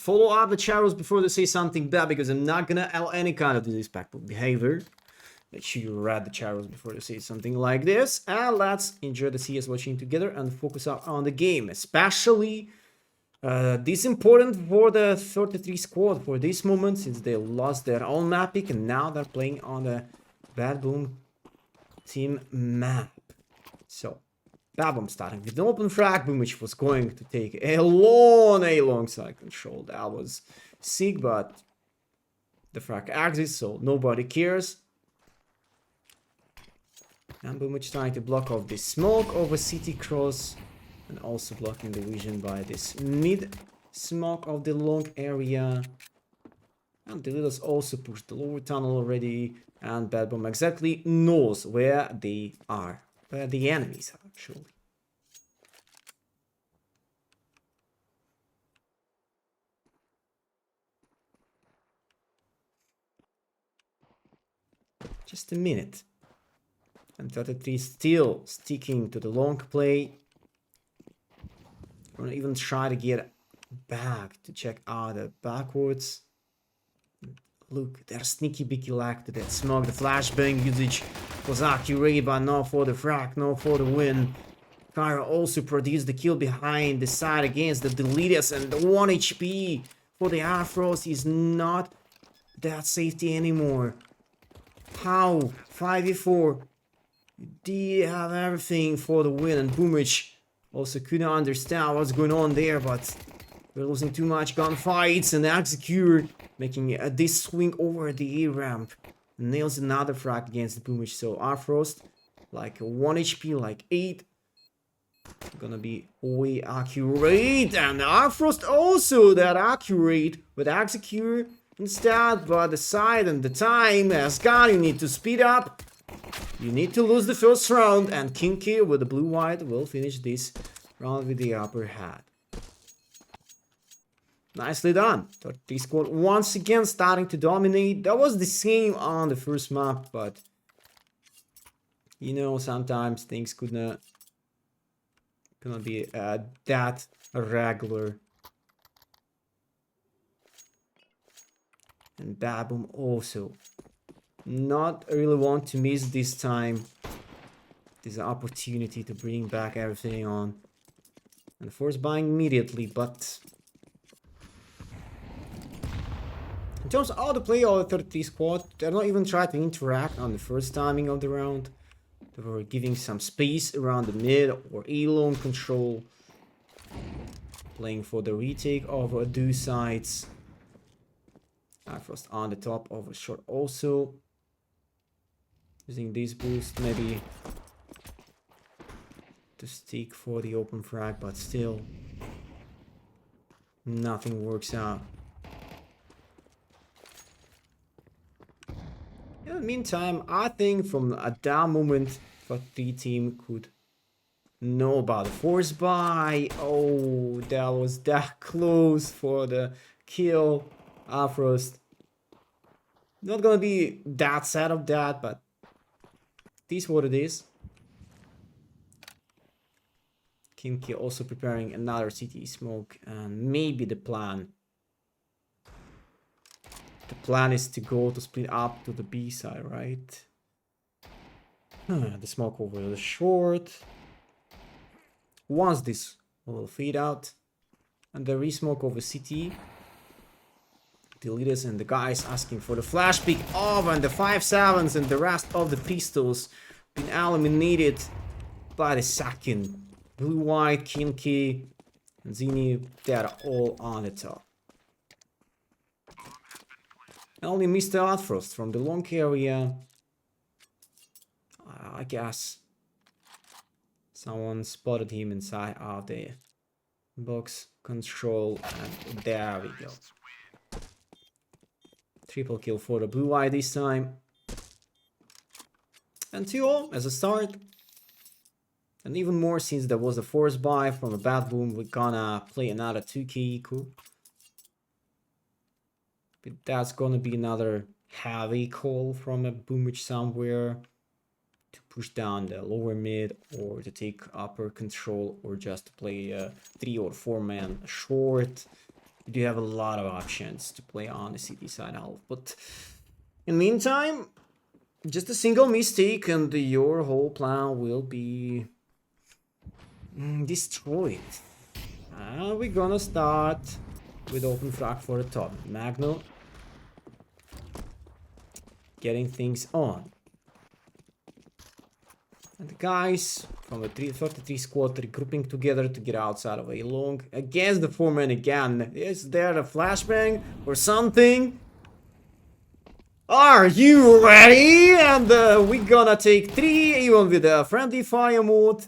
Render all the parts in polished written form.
follow up the channels before they say something bad, because I'm not gonna allow any kind of disrespectful behavior. Make sure you read the channels before they say something like this. And let's enjoy the CS watching together and focus on the game. Especially, this is important for the 33 squad for this moment, since they lost their own map pick and now they're playing on the BetBoom team map. So, BetBoom starting with the open frag, Boom, which was going to take a long side control. That was sick, but the frag exists, so nobody cares. And Boom, which trying to block off this smoke over city cross, and also blocking the vision by this mid smoke of the long area. And the leaders also push the lower tunnel already, and BetBoom exactly knows where they are, where the enemies are actually. Just a minute. And 33 still sticking to the long play. Gonna even try to get back to check out the backwards. Look, they're sneaky bicky lag to that smoke. The flashbang usage was accurate, but not for the frag, not for the win. Kyra also produced the kill behind the side against the Deletus, and the 1 HP for the Afros is not that safety anymore. How? 5v4. They have everything for the win, and Boomich also couldn't understand what's going on there, but we're losing too much gunfights, and Execute making this swing over the A ramp nails another frag against the Boomich. So Arfrost, like 1 HP, like 8, gonna be way accurate, and Arfrost also that accurate with Execute instead, but the side and the time has gone. You need to speed up. You need to lose the first round, and Kinky with the blue-white will finish this round with the upper hand. Nicely done. 33 squad once again starting to dominate. That was the same on the first map, but you know, sometimes things cannot be that regular. And BetBoom also not really want to miss this time. This opportunity to bring back everything on. And force buying immediately, but in terms of all the play, all the 33 squad, they're not even trying to interact on the first timing of the round. They were giving some space around the mid or A-lone control. Playing for the retake of two sides. Frost on the top of a short also. Using this boost maybe to stick for the open frag, but still nothing works out. In the meantime, I think from at that moment, the team could know about the force buy. Oh, that was that close for the kill. Frost. Not gonna be that sad of that, but this is what it is. Kinky also preparing another CT smoke, and maybe the plan. The plan is to go to split up to the B side, right? The smoke over the short. Once this will fade out, and the resmoke over CT. The leaders and the guys asking for the flash pick off, and the 5-7s and the rest of the pistols been eliminated by the second. Blue-white, Kinky, and Zini, they're all on the top. Only Mr. Outfrost from the long area. I guess someone spotted him inside of the box control, and there we go. Triple kill for the blue-eye this time. And 2-0 as a start. And even more since there was a force buy from a BetBoom, we're gonna play another 2k equal. But that's gonna be another heavy call from a Boomich somewhere to push down the lower mid, or to take upper control, or just to play a 3 or 4 man short. you do have a lot of options to play on the city side half. But in the meantime, just a single mistake and your whole plan will be destroyed. We're gonna start with open frag for the top. Magno getting things on. And the guys from the 33 squad regrouping together to get outside of a long against the 4-man again. Is there a flashbang or something? Are you ready? And we're gonna take 3 even with a friendly fire mode.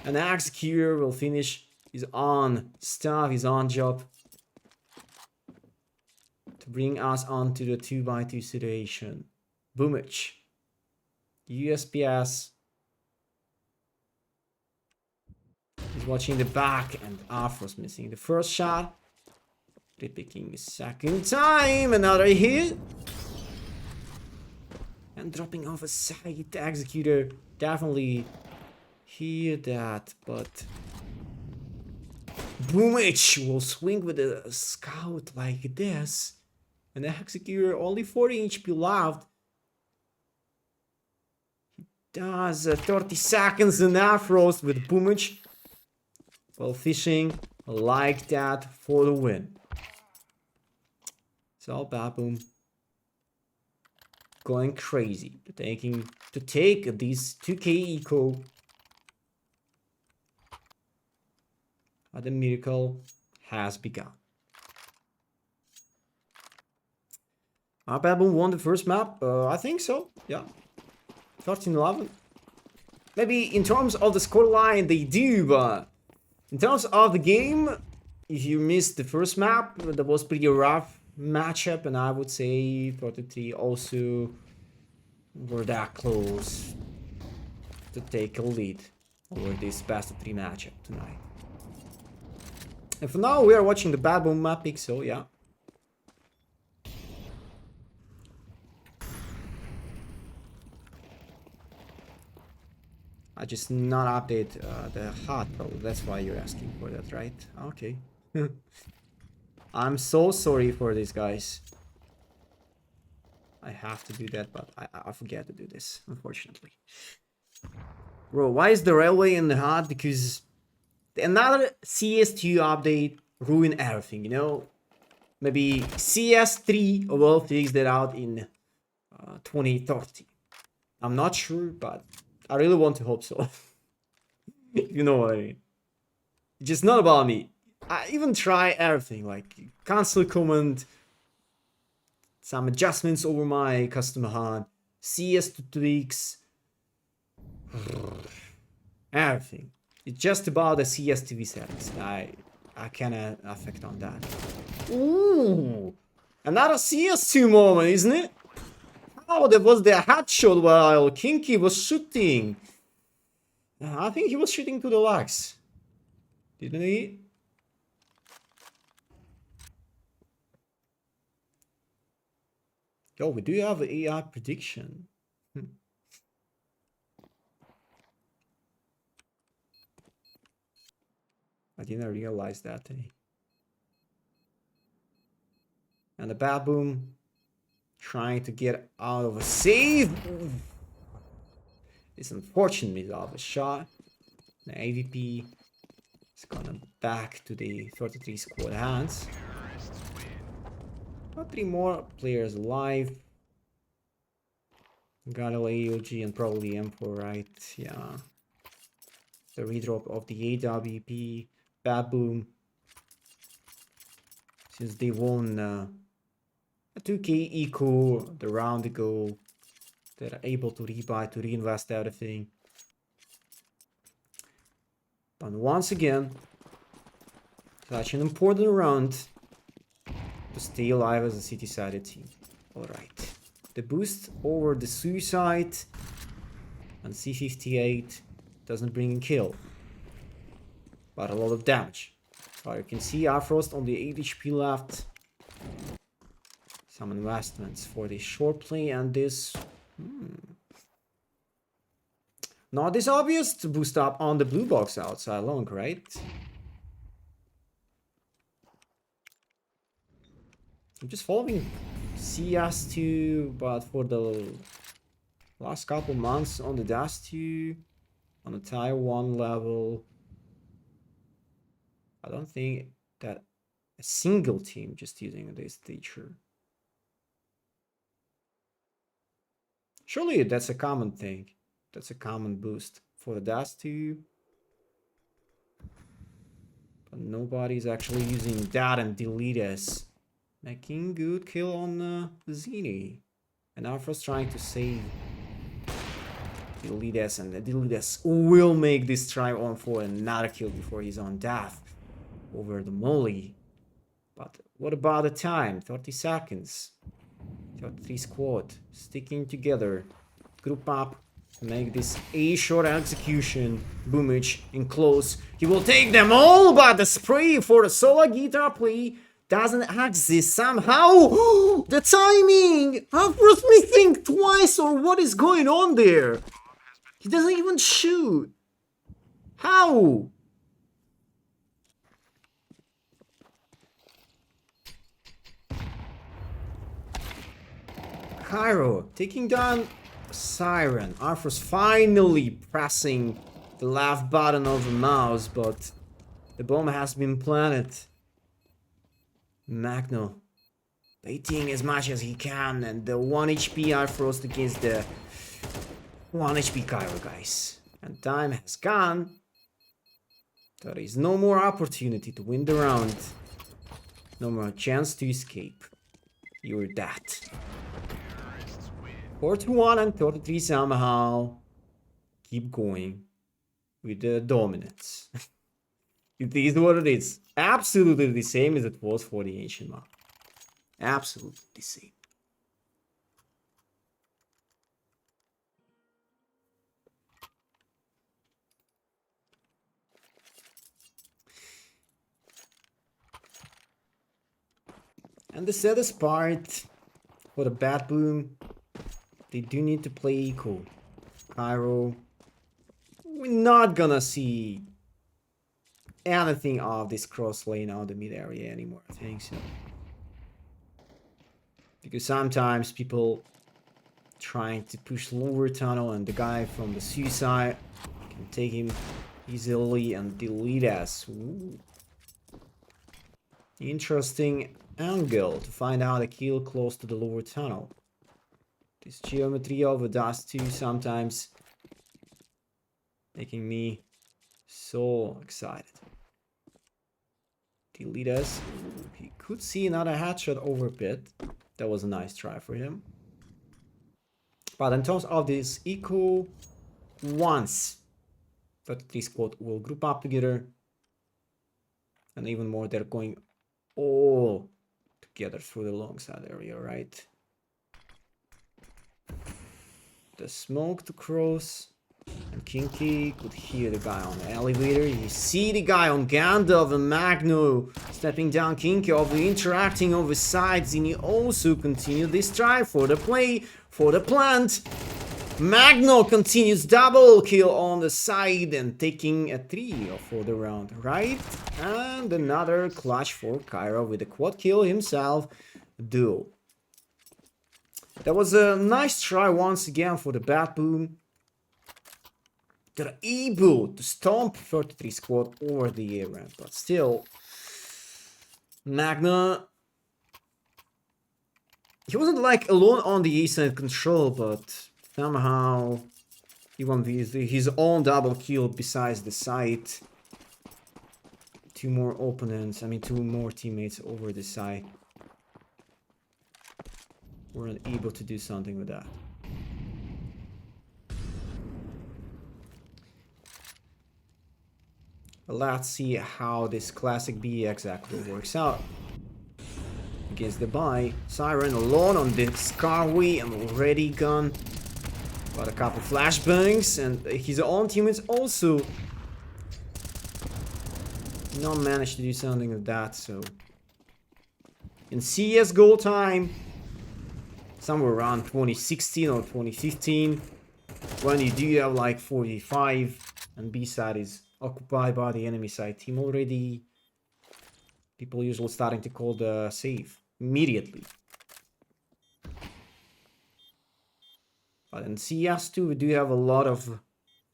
And the Executor will finish his own stuff, his own job. To bring us on to the 2x2 situation. Boomage. USPS is watching the back and Afro's missing the first shot. Repicking the second time. Another hit. And dropping off a side. The Executor definitely hear that, but Boomage will swing with a scout like this. And the Executor only 40 HP left. Does 30 seconds in Afros with Boomage while fishing like that for the win. So BetBoom going crazy to take these 2k eco. But the miracle has begun. BetBoom won the first map. I think so. Yeah. 13-11. Maybe in terms of the scoreline they do, but in terms of the game, if you missed the first map, that was pretty rough matchup, and I would say 33 also were that close to take a lead over this best of 3 matchup tonight. And for now, we are watching the BetBoom map pick, so yeah. I just not update the HUD, probably. That's why you're asking for that, right? Okay. I'm so sorry for this, guys. I have to do that, but I forget to do this, unfortunately. Bro, why is the railway in the HUD? Because another CS2 update ruined everything, you know? Maybe CS3 will fix that out in 2030. I'm not sure, but I really want to hope so. You know what I mean. It's just not about me. I even try everything, like cancel command, some adjustments over my custom HUD, CS tweaks, everything. It's just about the CSTV settings. I cannot affect on that. Ooh, another CS2 moment, isn't it? Oh, that was the headshot while Kinky was shooting. I think he was shooting to the legs. Didn't he? Yo, we do have AI prediction. I didn't realize that. And the BetBoom trying to get out of a save. It's unfortunate miss of a shot. The AVP is gonna back to the 33 squad hands. Got 3 more players alive. Got AOG and probably M4, right? Yeah. The redrop of the AWP. BetBoom. Since they won a 2k eco the round ago, they're able to rebuy, to reinvest everything. But once again, such an important round to stay alive as a city-sided team. Alright. The boost over the suicide and C58 doesn't bring a kill, but a lot of damage. So you can see Afrost on the 8 HP left. Some investments for this short play and this... Not this obvious to boost up on the blue box outside long, right? I'm just following CS2, but for the last couple months on the DAS2, on the tier 1 level, I don't think that a single team just using this feature. Surely that's a common thing. That's a common boost for the DAS2. But nobody's actually using that, and Deletus making good kill on Zini. And Alpha's trying to save Deletus, and Deletus will make this try on for another kill before he's on death over the Molly. But what about the time? 30 seconds. 33 squad sticking together. Group up. Make this a short execution. Boomich in close. He will take them all, but the spray for the solo guitar play doesn't exist somehow. The timing! How does me think twice or what is going on there? He doesn't even shoot. How? Cairo taking down Siren. Arthur's finally pressing the left button of the mouse, but the bomb has been planted. Magno baiting as much as he can, and the 1 HP Arthur's against the 1 HP Cairo, guys. And time has gone. There is no more opportunity to win the round. No more chance to escape. You're dead. 41 and 33 somehow keep going with the dominance. It is what it is. Absolutely the same as it was for the ancient map. Absolutely the same. And the saddest part for the BetBoom, they do need to play equal. Cairo, we're not gonna see anything of this cross lane out the mid area anymore, I think so. Because sometimes people trying to push lower tunnel, and the guy from the suicide can take him easily and delete us. Ooh. Interesting angle to find out a kill close to the lower tunnel. This geometry of the dust too sometimes making me so excited. Delete us. Ooh, he could see another headshot over pit. That was a nice try for him. But in terms of this eco, once 33 squad will group up together, and even more, they're going all together through the long side area, right? The smoke to cross, and Kinky could hear the guy on the elevator. You see the guy on Gandalf and Magno stepping down Kinky over interacting over sides, and he also continued this try for the play, for the plant. Magno continues double kill on the side and taking a 3 for the round, right? And another clutch for Cairo with a quad kill himself. Duo. That was a nice try once again for the BetBoom. They're able to stomp 33 squad over the air ramp, but still, Magna, he wasn't like alone on the A side control, but somehow he won his own double kill besides the site. Two more opponents, two more teammates over the side weren't able to do something with that. Let's see how this classic B exactly works out. Against the buy, Siren alone on the Scarway and already gone. Got a couple flashbangs, and his own teammates also not managed to do something with that. So in CS goal time, somewhere around 2016 or 2015, when you do have like 45 and B side is occupied by the enemy side team already, people usually starting to call the save immediately. But in CS2 we do have a lot of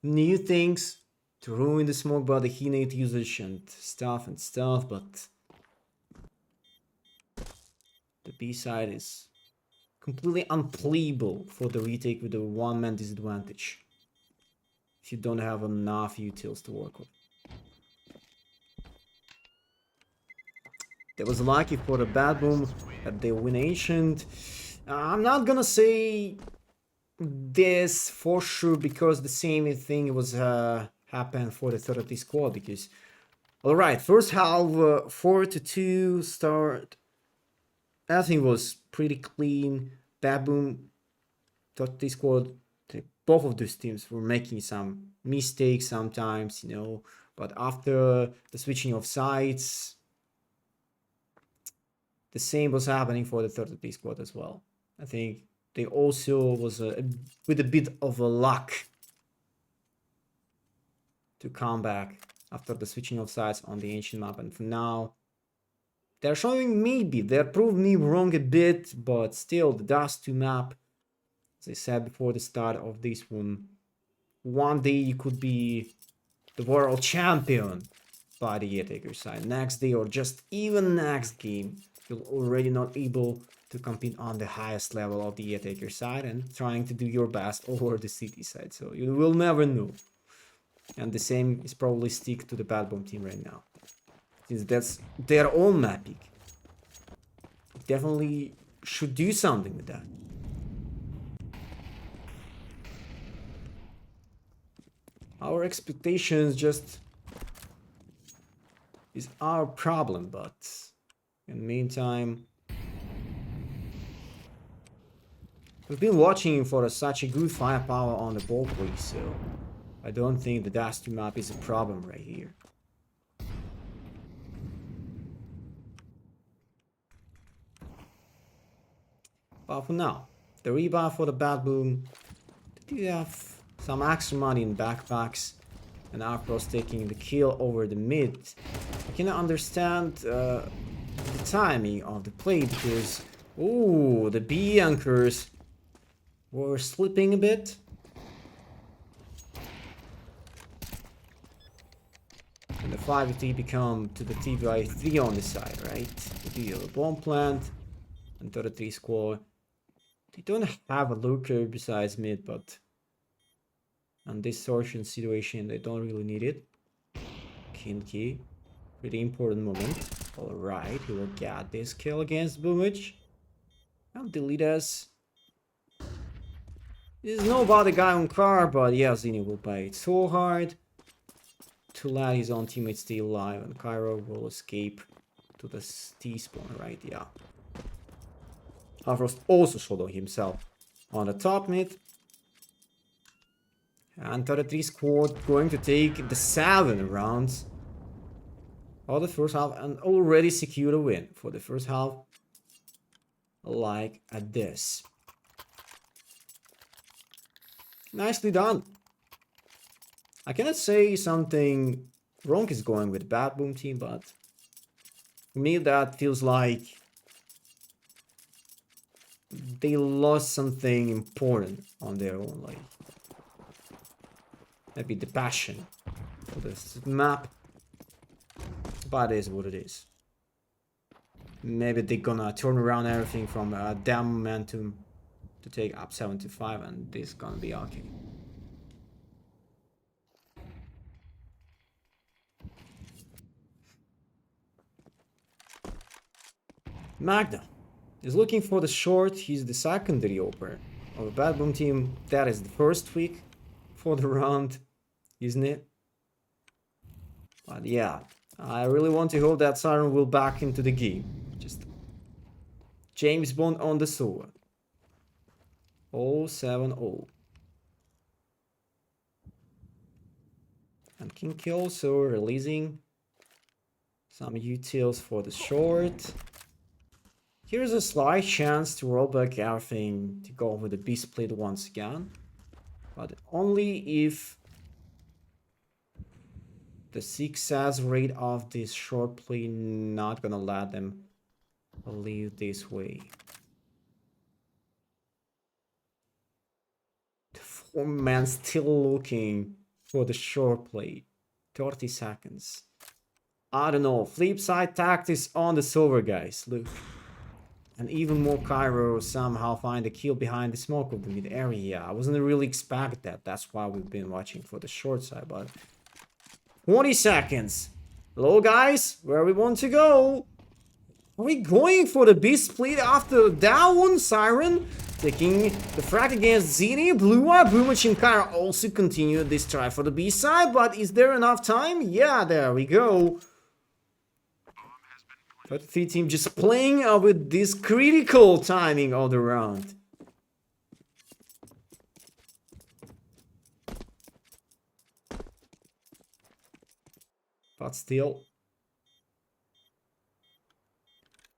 new things to ruin the smoke body Hinate usage and stuff, but the B side is completely unplayable for the retake with a one-man disadvantage if you don't have enough utils to work with. That was lucky for the BetBoom that they win Ancient. I'm not gonna say this for sure because the same thing was happened for the 30 squad because alright, first half 4-2 start. I think was pretty clean. BetBoom, 30 squad, both of those teams were making some mistakes sometimes, you know, but after the switching of sides, the same was happening for the 30 squad as well. I think they also was with a bit of a luck to come back after the switching of sides on the ancient map, and for now they're showing maybe they proved me wrong a bit, but still the Dust 2 map, as I said before the start of this one day you could be the world champion by the Yetaker side. Next day or just even next game, you're already not able to compete on the highest level of the Yetaker side and trying to do your best over the city side. So you will never know. And the same is probably stick to the BetBoom team right now, since that's their own mapping. Definitely should do something with that. Our expectations just is our problem, but in the meantime, we've been watching for such a good firepower on the ball play, so I don't think the Dash 2 map is a problem right here. But for now, the rebuff for the BetBoom, they do have some extra money in backpacks, and Arpros taking the kill over the mid. I cannot understand the timing of the play because, ooh, the B anchors were slipping a bit. And the 5T become to the TPuDCATb on the side, right? The bomb plant and 33 squad. They don't have a lurker besides mid, but on this sortion situation they don't really need it. Kinky, pretty important moment. Alright, he will get this kill against Boomage. And delete us. There's nobody guy on car, but yeah, Zini will play it so hard to let his own teammates stay alive, and Cairo will escape to the T-spawn, right? Yeah. Havrost also soloed himself on the top mid. And 33 squad going to take the 7 rounds of the first half and already secured a win for the first half, like at this. Nicely done. I cannot say something wrong is going with BetBoom team, but for me that feels like they lost something important on their own, like maybe the passion for this map, but it is what it is. Maybe they're gonna turn around everything from down momentum to take up 7-5, and this is gonna be okay. Magda is looking for the short. He's the secondary opener of the BetBoom team. That is the first week for the round, isn't it? But yeah, I really want to hope that Siren will back into the game. Just James Bond on the sword. 070. And Kinky also releasing some utils for the short. Here's a slight chance to roll back everything to go with the B split once again, but only if the success rate of this short play not gonna let them leave this way. The 4-man still looking for the short play. 30 seconds. I don't know. Flip side tactics on the silver, guys. Look. And even more Cairo somehow find a kill behind the smoke of the mid area. I wasn't really expect that. That's why we've been watching for the short side. But 20 seconds. Hello, guys. Where we want to go? Are we going for the B split after that one? Siren taking the frag against Zini. Blue Eye, Boomich and Cairo also continue this try for the B side. But is there enough time? Yeah, there we go. 33 team just playing with this critical timing of the round. But still.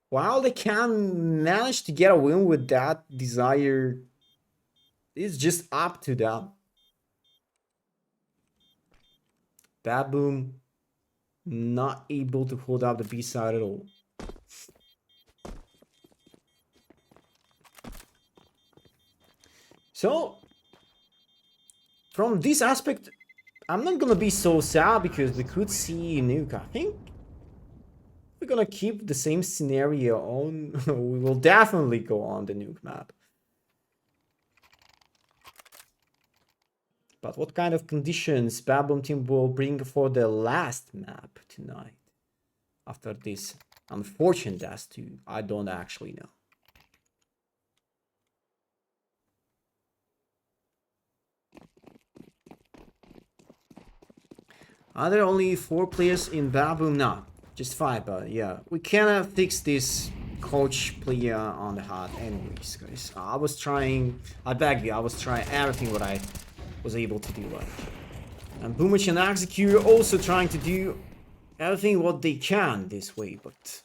While they can manage to get a win with that desire, it's just up to them. BetBoom not able to hold up the B side at all. So, from this aspect, I'm not gonna be so sad because we could see nuke. I think we're gonna keep the same scenario on. We will definitely go on the nuke map. But what kind of conditions BetBoom team will bring for the last map tonight? After this unfortunate S2, I don't actually know. Are there only 4 players in BetBoom? No, just 5, but yeah. We cannot fix this coach player on the hot anyways, guys. I was trying, I beg you, I was trying everything what I was able to do. And Boomich and Execute are also trying to do everything what they can this way, but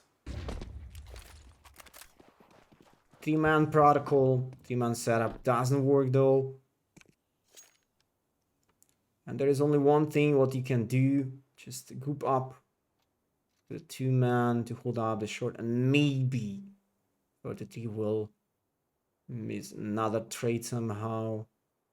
3-man protocol, 3-man setup doesn't work though. And there is only one thing what you can do, just group up the 2-man to hold up the short, and maybe 33 will miss another trade somehow.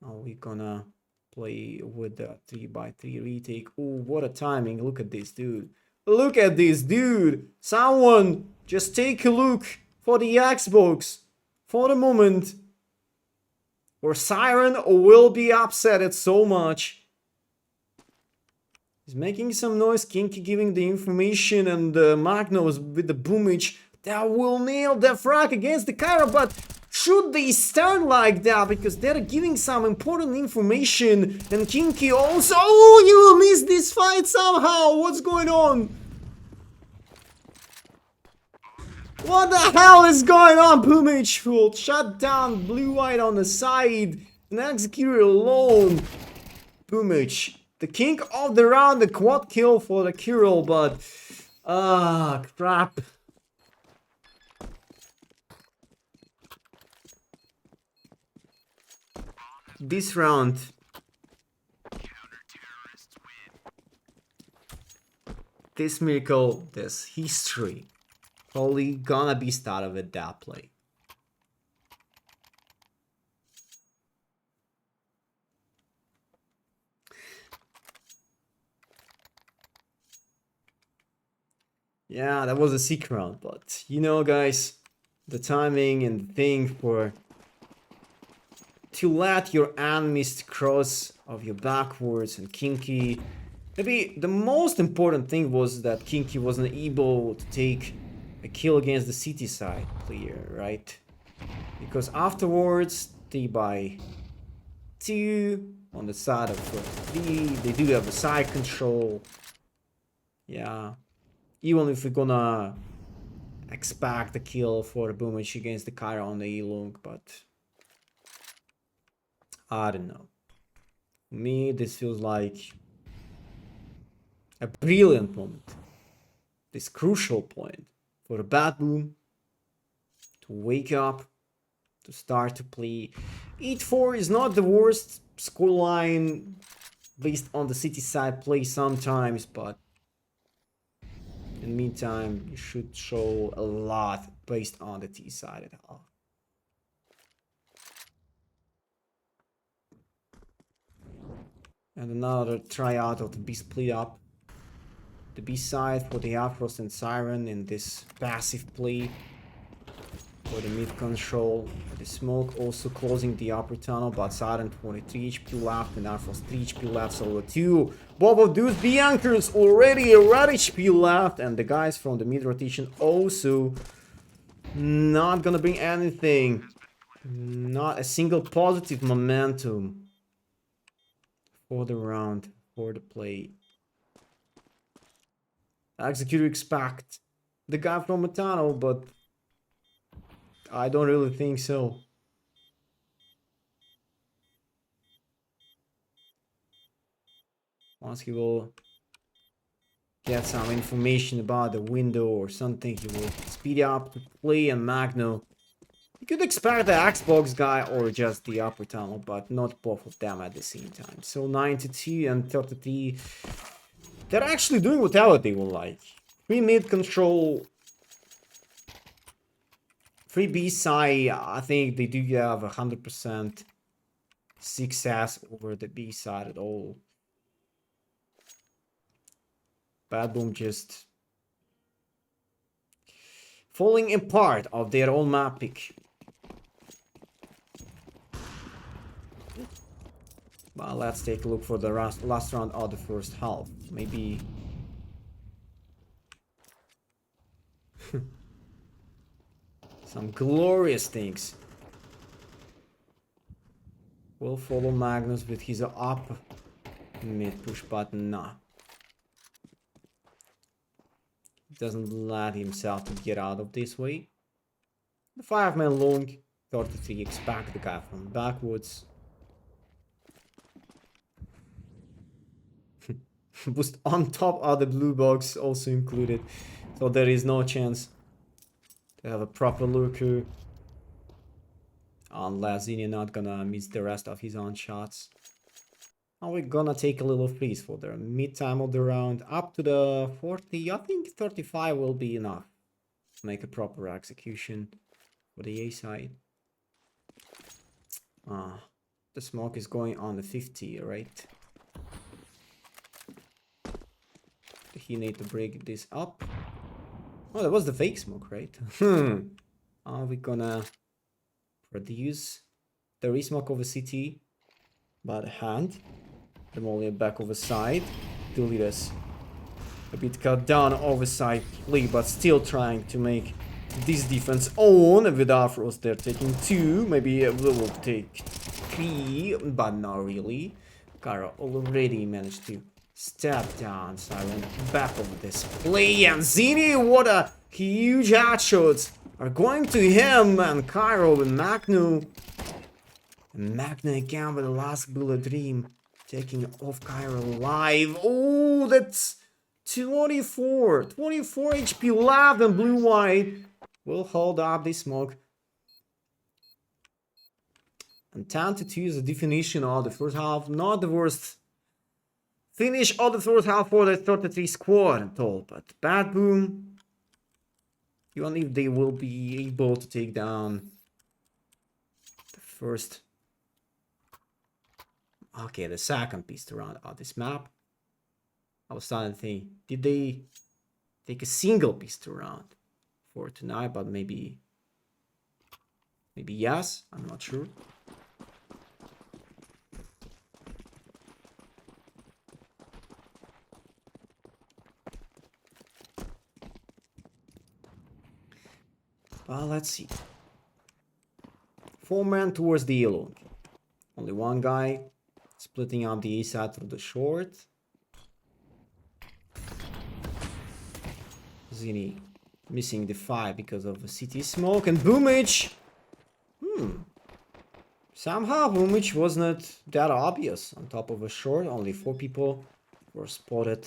Are we gonna play with the 3x3 retake? Oh, what a timing. Look at this, dude. Look at this, dude. Someone just take a look for the Xbox for the moment. Or Siren will be upset so much. He's making some noise. Kinky giving the information, and Magnus with the boomage that will nail the frag against the Cairo. But should they start like that? Because they're giving some important information. And Kinky also. Oh, you will miss this fight somehow. What's going on? What the hell is going on? Boomage will shut down Blue White on the side. And Executor alone. Boomage. The king of the round, the quad kill for the Kirill, but crap. This round, this miracle, this history, probably gonna be started with that play. Yeah, that was a secret round, but you know, guys, the timing and the thing for to let your enemies cross of your backwards and Kinky. Maybe the most important thing was that Kinky wasn't able to take a kill against the city side player, right? Because afterwards, 3x2 on the side of 3, they do have a side control. Yeah. Even if we're gonna expect the kill for the Boomage against the Cairo on the E-Long, but I don't know. For me, this feels like a brilliant moment. This crucial point for the BetBoom to wake up, to start to play. 8-4 is not the worst scoreline based on the city side play sometimes, but In the meantime, you should show a lot based on the T side at all. And another tryout of the B split up. The B side for the Afros and Siren in this passive play for the mid control. The smoke also closing the upper tunnel, but Siren 23 HP left and Afros 3 HP left, solo 2. Both of those B anchors already a red HP left, and the guys from the mid rotation also not gonna bring anything. Not a single positive momentum for the round, for the play. I execute expect the guy from Matano, but I don't really think so. Once he will get some information about the window or something, he will speed up to play, and Magno. You could expect the Xbox guy or just the upper tunnel, but not both of them at the same time. So 92 and 33, they're actually doing whatever they will like. Free mid control, free B side, I think they do have 100% success over the B side at all. BetBoom just falling apart of their own map pick. Well, let's take a look for the last round of the first half. Maybe some glorious things will follow Magnus with his up mid push button. Nah, doesn't let himself to get out of this way. The 5-man long 33 expect the guy from backwards. Boost on top of the blue box also included, so there is no chance to have a proper lurker unless Zinni not gonna miss the rest of his own shots. Now we're gonna take a little freeze for the mid time of the round up to the 40. I think 35 will be enough to make a proper execution for the A side. The smoke is going on the 50, right? He need to break this up. Oh, that was the fake smoke, right? Are we gonna produce the resmoke over CT by the hand? The molly back over side to lead us a bit cut down over side play, but still trying to make this defense own. With Afros, they're taking 2. Maybe we will take 3, but not really. Kara already managed to step down. Siren back over this play, and Zinni, what a huge headshots are going to him, and Cairo and Magnu. And Magnu again with the last bullet dream, taking off Cairo alive. Oh, that's 24 HP left, and blue-white will hold up this smoke. And 10-2 is the definition of the first half. Not the worst finish of the first half for the 33 squad at all, but BetBoom, even if they will be able to take down the first, okay, the second piece around of this map. I was starting to think, did they take a single piece around for tonight? But maybe yes, I'm not sure. Well, let's see. 4 men towards the yellow. Only one guy splitting up the A side through the short. Zinni missing the 5 because of the CT smoke, and Boomich. Somehow Boomich was not that obvious on top of a short. Only 4 people were spotted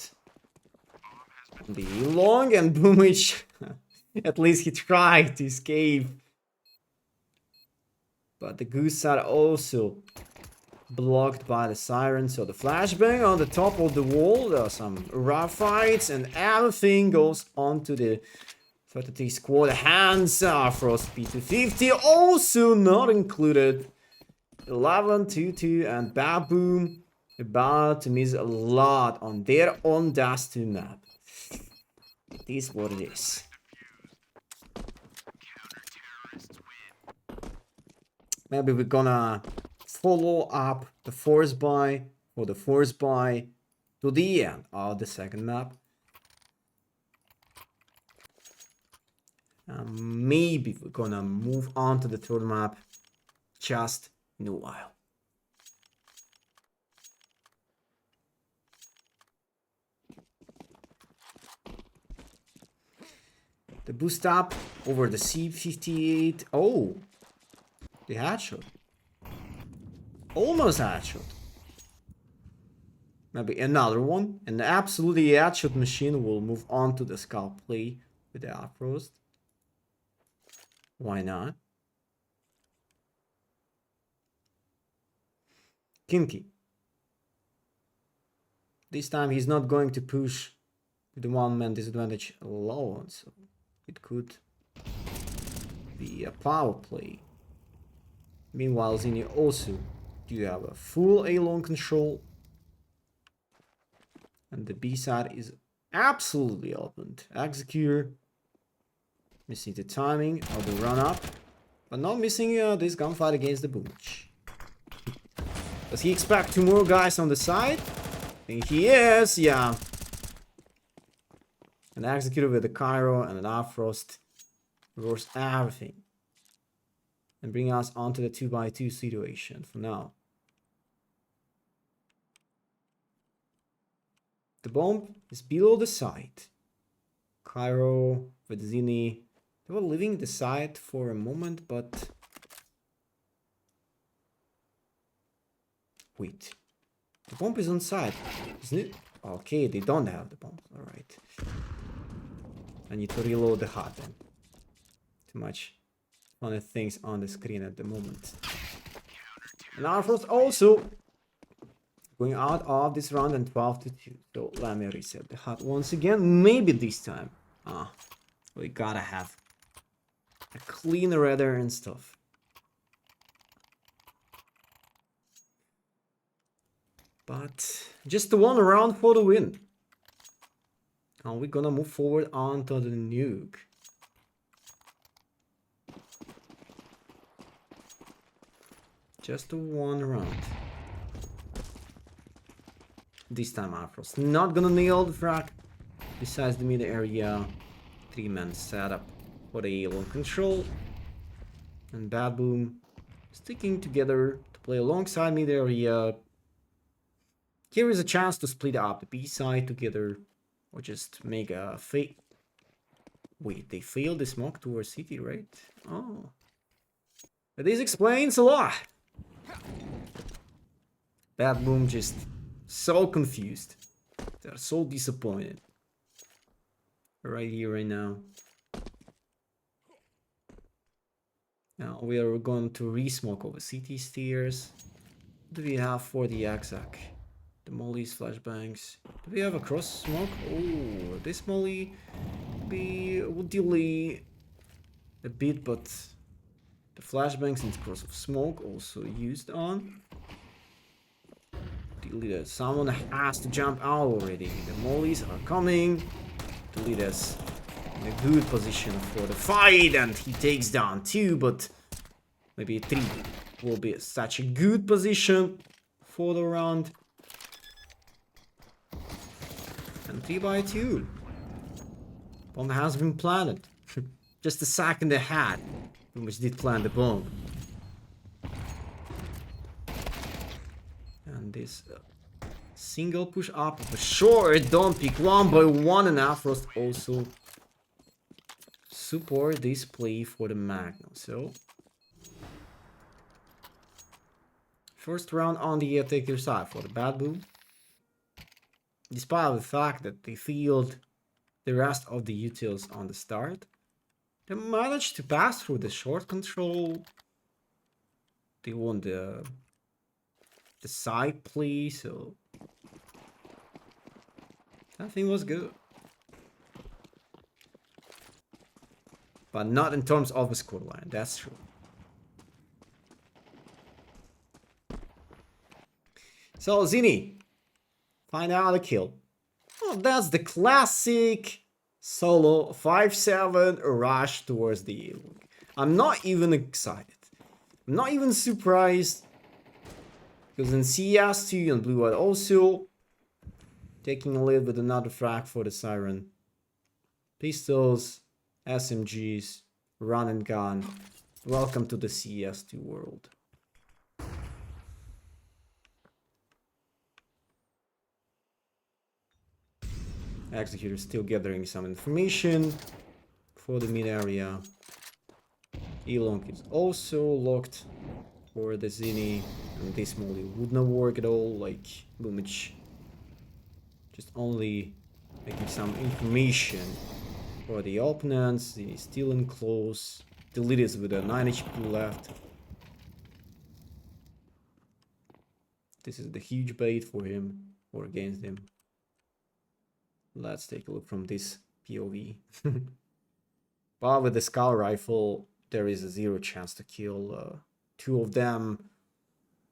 on the long, and Boomich. At least he tried to escape. But the goose side also blocked by the siren. So the flashbang on the top of the wall. There are some rough fights, and everything goes onto the 33 squad hands. Frost P250 also not included. 11-2-2, and BetBoom about to miss a lot on their own Dust2 map. It is what it is. Maybe we're gonna follow up the force buy or the force buy to the end of the second map. Maybe we're gonna move on to the third map just in a while. The boost up over the C58. Oh, the headshot. Almost headshot. Maybe another one. And absolutely headshot machine will move on to the scalp play with the Frost. Why not? Kinky. This time he's not going to push with the one-man disadvantage alone, so it could be a power play. Meanwhile, Zinni also do have a full A-long control. And the B side is absolutely opened. Executor missing the timing of the run-up, but not missing this gunfight against the Boomich. Does he expect 2 more guys on the side? I think he is, yeah. An Executor with the Cairo and an Frost reverse everything. And bring us onto the 2x2 situation for now. The bomb is below the site. Cairo with Zinni. They were leaving the site for a moment, but... Wait. The bomb is on site, isn't it? Okay, they don't have the bomb. Alright. I need to reload the HUD then. Too much funny things on the screen at the moment. And our Frost also going out of this round and 12-2. So let me reset the HUD once again. Maybe this time. We gotta have a clean radar and stuff. But just the one round for the win. And we're gonna move forward onto the nuke. Just the one round. This time Afro's not gonna nail the frag. Besides the mid area, 3-man setup for the A-long control. And BetBoom sticking together to play alongside mid area. Here is a chance to split up the B side together, or just make a fake. Wait, they failed the smoke towards city, right? Oh, but this explains a lot. BetBoom just so confused. They're so disappointed. Right here, right now. Now we are going to re-smoke over city stairs. What do we have for the exact? The mollies, flashbangs. Do we have a cross smoke? Oh, this molly would delay a bit, but the flashbangs and cross of smoke also used on. Delete. Someone has to jump out already. The mollies are coming to lead us in a good position for the fight, and he takes down 2, but maybe 3 will be such a good position for the round. And 3x2. Bomb has been planted. Just a second ahead, which did plant the bomb. And this single push up, but sure, don't pick 1 by 1, and Afrost also support this play for the Magnum. So first round on the attacker side for the BetBoom. Despite the fact that they failed the rest of the utils on the start, they managed to pass through the short control. They won the the side play, so that thing was good. But not in terms of the scoreline, that's true. So Zini, find out a kill. Oh, that's the classic solo 5-7 rush towards the Luke. I'm not even excited. I'm not even surprised. Because in CS2 and Blue White also taking a lead with another frag for the Siren. Pistols, SMGs, run and gun. Welcome to the CS2 world. Executor still gathering some information for the mid area. E-Long is also locked for the Zini, and this molly would not work at all, like Boomich just only making some information for the opponents. Zini still in close. The lead is with a 9 HP left. This is the huge bait for him or against him. Let's take a look from this POV. But with the Scout Rifle, there is a 0 chance to kill two of them.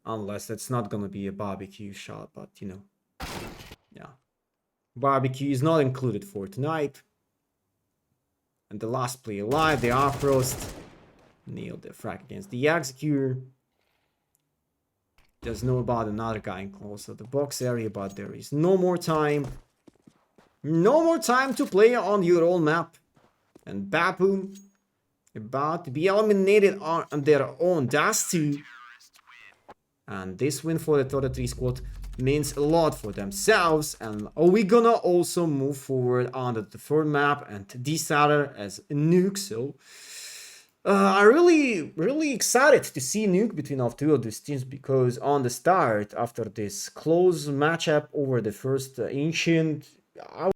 Unless that's not gonna be a barbecue shot, but you know. Yeah. Barbecue is not included for tonight. And the last play alive, the Arfrost. Nailed the frag against the Executor. Does know about another guy in close to the box area, but there is no more time. No more time to play on your own map. And BetBoom about to be eliminated on their own Dust 2. And this win for the Total 3 squad means a lot for themselves. And are we gonna also move forward on the third map and Desatter as Nuke? So I'm really excited to see Nuke between of two of these teams, because on the start, after this close matchup over the first Ancient, I